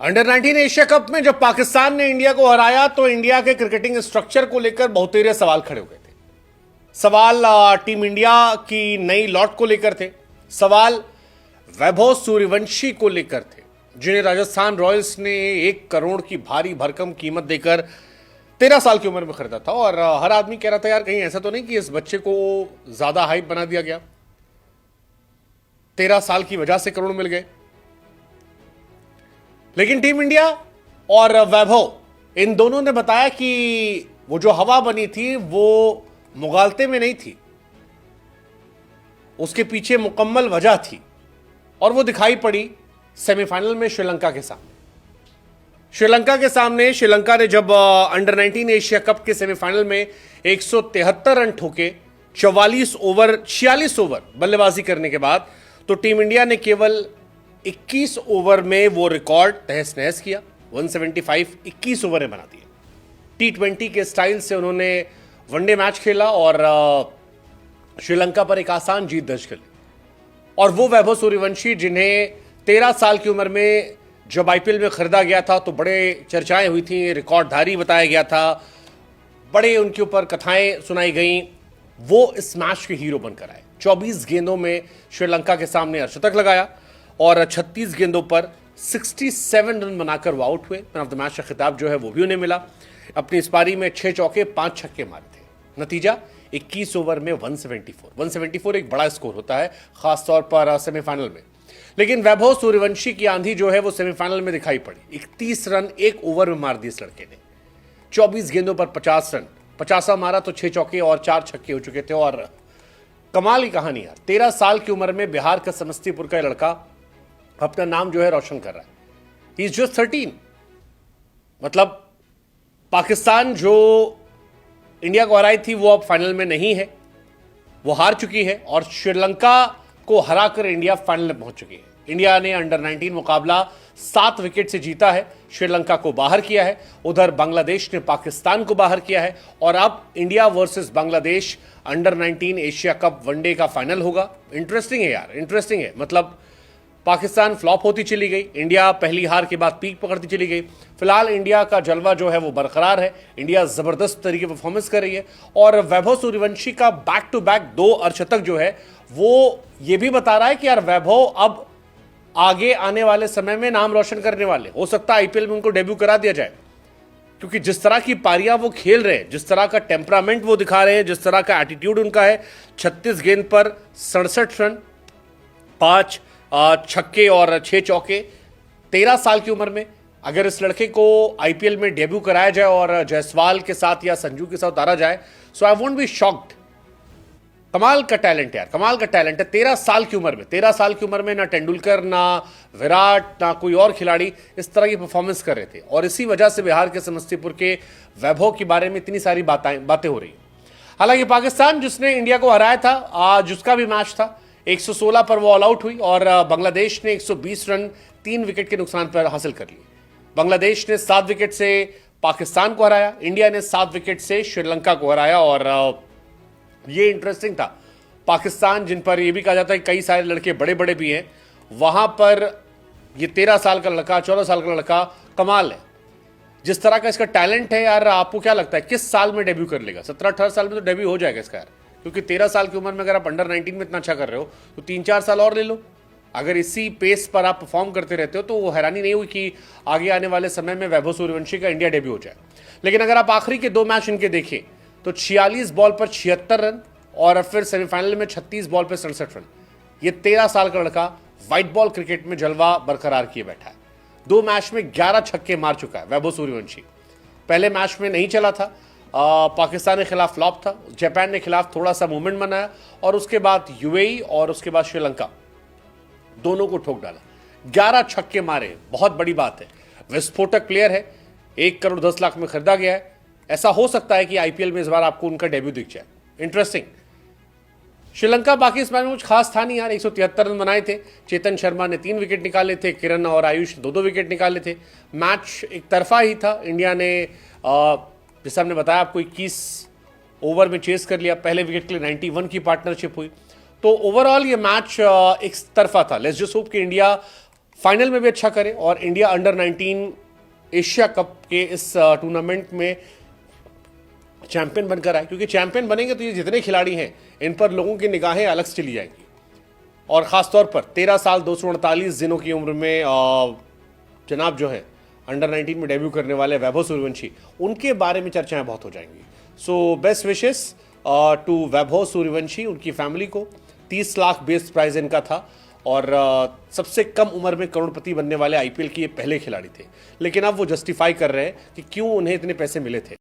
Under 19 Asia cup में जब पाकिस्तान ने इंडिया को हराया तो इंडिया के क्रिकेटिंग स्ट्रक्चर को लेकर बहुतेरे सवाल खड़े हो गए थे। सवाल टीम इंडिया की नई लॉट को लेकर थे, सवाल वैभव सूर्यवंशी को लेकर थे, जिन्हें राजस्थान रॉयल्स ने 1 करोड़ की भारी भरकम कीमत देकर 13 साल की उम्र में खरीदा था। और हर आदमी कह रहा था यार कहीं ऐसा तो नहीं कि इस बच्चे को ज्यादा हाइप बना दिया गया, 13 साल की वजह से करोड़ मिल गए। लेकिन टीम इंडिया और वैभव इन दोनों ने बताया कि वो जो हवा बनी थी वो मुगालते में नहीं थी, उसके पीछे मुकम्मल वजह थी और वो दिखाई पड़ी सेमीफाइनल में श्रीलंका के सामने। श्रीलंका ने जब अंडर 19 एशिया कप के सेमीफाइनल में 173 रन ठोके 46 ओवर बल्लेबाजी करने के बाद, तो टीम इंडिया ने केवल 21 ओवर में वो रिकॉर्ड तहस नहस किया। 175 21 ओवर में बना दिए। T20 के स्टाइल से उन्होंने वनडे मैच खेला और श्रीलंका पर एक आसान जीत दर्ज कर ली। और वो वैभव सूर्यवंशी जिन्हें 13 साल की उम्र में जब आईपीएल में खरीदा गया था तो बड़े चर्चाएं हुई थी, रिकॉर्डधारी बताया गया था, बड़े उनके ऊपर कथाएं सुनाई गई, वो इस मैच के हीरो बनकर आए। 24 गेंदों में श्रीलंका के सामने अर्धशतक लगाया और 36 गेंदों पर 67 रन बनाकर वो आउट हुए। मैन ऑफ द मैच का खिताब जो है वो भी उन्हें मिला। अपनी इस पारी में 6 चौके 5 छक्के मारे थे। नतीजा 21 ओवर में 174 एक बड़ा स्कोर होता है, खासतौर पर सेमीफाइनल में। लेकिन वैभव सूर्यवंशी की आंधी जो है वो सेमीफाइनल में दिखाई पड़ी। 31 रन 1 ओवर में मार दिए इस लड़के ने। 24 गेंदों पर 50 रन, 50 मारा तो 6 चौके और 4 छक्के हो चुके थे। और कमाल की कहानी यार, 13 साल की उम्र में बिहार का समस्तीपुर का लड़का अपना नाम जो है रोशन कर रहा है। He is just 13। मतलब पाकिस्तान जो इंडिया को हराई थी वो अब फाइनल में नहीं है, वो हार चुकी है और श्रीलंका को हराकर इंडिया फाइनल में पहुंच चुकी है। इंडिया ने अंडर 19 मुकाबला 7 विकेट से जीता है, श्रीलंका को बाहर किया है। उधर बांग्लादेश ने पाकिस्तान को बाहर किया है और अब India versus Bangladesh under 19 Asia cup one day का फाइनल होगा। इंटरेस्टिंग है यार, इंटरेस्टिंग है। मतलब पाकिस्तान फ्लॉप होती चली गई, इंडिया पहली हार के बाद पीक पकड़ती चली गई। फिलहाल इंडिया का जलवा जो है वो बरकरार है, इंडिया जबरदस्त तरीके परफॉर्मेंस कर रही है। और वैभव सूर्यवंशी का बैक टू बैक 2 अर्धशतक जो है वो ये भी बता रहा है कि यार वैभव अब आगे आने वाले समय में नाम रोशन करने वाले, हो सकता है आईपीएल में उनको डेब्यू करा दिया जाए, क्योंकि जिस तरह की पारियां वो खेल रहे हैं, जिस तरह का टेम्परामेंट वो दिखा रहे हैं, जिस तरह का एटीट्यूड उनका है। 36 गेंद पर 67 रन, 5 छक्के और 6 चौके 13 साल की उम्र में। अगर इस लड़के को आईपीएल में डेब्यू कराया जाए और जायसवाल के साथ या संजू के साथ उतारा जाए, सो आई वोंट बी शॉक्ड। कमाल का टैलेंट है यार, कमाल का टैलेंट है। 13 साल की उम्र में ना तेंदुलकर, ना विराट, ना कोई और खिलाड़ी इस तरह की परफॉर्मेंस कर रहे थे। और इसी वजह से बिहार के समस्तीपुर के वैभव के बारे में इतनी सारी बातें हो रही। हालांकि पाकिस्तान जिसने इंडिया को हराया था, आज उसका भी मैच था, 116 पर वो ऑल आउट हुई और बांग्लादेश ने 120 रन 3 विकेट के नुकसान पर हासिल कर लिए। बांग्लादेश ने 7 विकेट से पाकिस्तान को हराया, इंडिया ने 7 विकेट से श्रीलंका को हराया। और ये इंटरेस्टिंग था, पाकिस्तान जिन पर यह भी कहा जाता है कई सारे लड़के बड़े बड़े भी हैं, वहां पर ये 13 साल का लड़का, 14 साल का लड़का कमाल है। जिस तरह का इसका टैलेंट है यार, आपको क्या लगता है किस साल में डेब्यू कर लेगा? 17-18 साल में तो डेब्यू हो जाएगा इसका यार, क्योंकि 13 साल की उम्र में अगर आप अंडर 19 में इतना अच्छा कर रहे हो तो 3-4 साल और ले लो। अगर इसी पेस पर आप परफॉर्म करते रहते हो तो वो हैरानी नहीं हुई कि आगे आने वाले समय में वैभव सूर्यवंशी का इंडिया डेब्यू हो जाए। लेकिन अगर आप आखिरी के 2 मैच इनके देखें तो 46 बॉल पर 76 रन और फिर सेमीफाइनल में 36 बॉल पर 67 रन। ये 13 साल का लड़का व्हाइट बॉल क्रिकेट में जलवा बरकरार किए बैठा है। 2 मैच में 11 छक्के मार चुका है वैभव सूर्यवंशी। पहले मैच में नहीं चला था, पाकिस्तान के खिलाफ फ्लॉप था, जापान के खिलाफ थोड़ा सा मूवमेंट बनाया और उसके बाद यूएई और उसके बाद श्रीलंका, दोनों को ठोक डाला। 11 छक्के मारे, बहुत बड़ी बात है। विस्फोटक प्लेयर है, 1 करोड़ 10 लाख में खरीदा गया है। ऐसा हो सकता है कि आईपीएल में इस बार आपको उनका डेब्यू दिख जाए। इंटरेस्टिंग। श्रीलंका बाकी इस मैच में कुछ खास था नहीं यार, 173 रन बनाए थे। चेतन शर्मा ने 3 विकेट निकाले थे, किरण और आयुष 2-2 विकेट निकाले थे। मैच एक तरफा ही था। इंडिया ने जैसे हमने बताया आपको 21 ओवर में चेस कर लिया, पहले विकेट के लिए 91 की पार्टनरशिप हुई। तो ओवरऑल ये मैच एक तरफा था। लेट्स जस्ट होप कि इंडिया फाइनल में भी अच्छा करे और इंडिया अंडर 19 एशिया कप के इस टूर्नामेंट में चैंपियन बनकर आए, क्योंकि चैंपियन बनेंगे तो ये जितने खिलाड़ी हैं इन पर लोगों की निगाहें अलग से चली जाएंगी। और खासतौर पर 13 साल 248 दिनों की उम्र में जनाब जो है अंडर 19 में डेब्यू करने वाले वैभव सूर्यवंशी, उनके बारे में चर्चाएं बहुत हो जाएंगी। So best wishes to Vaibhav Suryavanshi, उनकी फैमिली को। 30 लाख बेस प्राइज इनका था और सबसे कम उम्र में करोड़पति बनने वाले आईपीएल के ये पहले खिलाड़ी थे, लेकिन अब वो जस्टिफाई कर रहे हैं कि क्यों उन्हें इतने पैसे मिले थे।